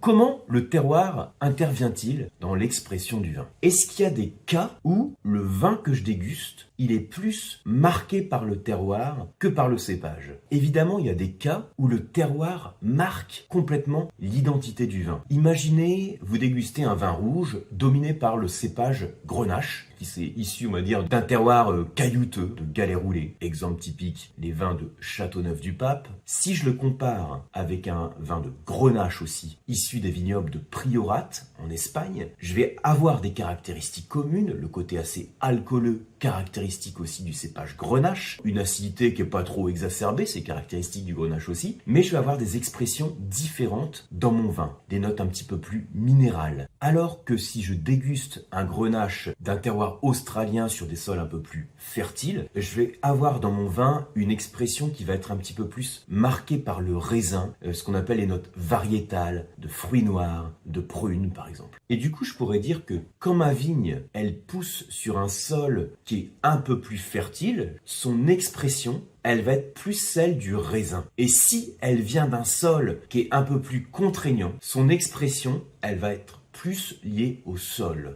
comment le terroir intervient-il dans l'expression du vin? Est-ce qu'il y a des cas où le vin que je déguste, il est plus marqué par le terroir que par le cépage? Évidemment, il y a des cas où le terroir marque complètement l'identité du vin. Imaginez, vous dégustez un vin rouge dominé par le cépage Grenache, qui s'est issu, on va dire, d'un terroir caillouteux, de galets roulés. Exemple typique, les vins de Châteauneuf-du-Pape. Si je le compare avec un vin de Grenache aussi, issu des vignobles de Priorat, en Espagne, je vais avoir des caractéristiques communes, le côté assez alcooleux, caractéristique aussi du cépage Grenache, une acidité qui n'est pas trop exacerbée, c'est caractéristique du Grenache aussi, mais je vais avoir des expressions différentes dans mon vin, des notes un petit peu plus minérales. Alors que si je déguste un Grenache d'un terroir australien sur des sols un peu plus fertiles, je vais avoir dans mon vin une expression qui va être un petit peu plus marquée par le raisin, ce qu'on appelle les notes variétales, de fruits noirs, de prunes par exemple. Et du coup, je pourrais dire que quand ma vigne, elle pousse sur un sol qui est un peu plus fertile, son expression, elle va être plus celle du raisin. Et si elle vient d'un sol qui est un peu plus contraignant, son expression, elle va être plus liée au sol.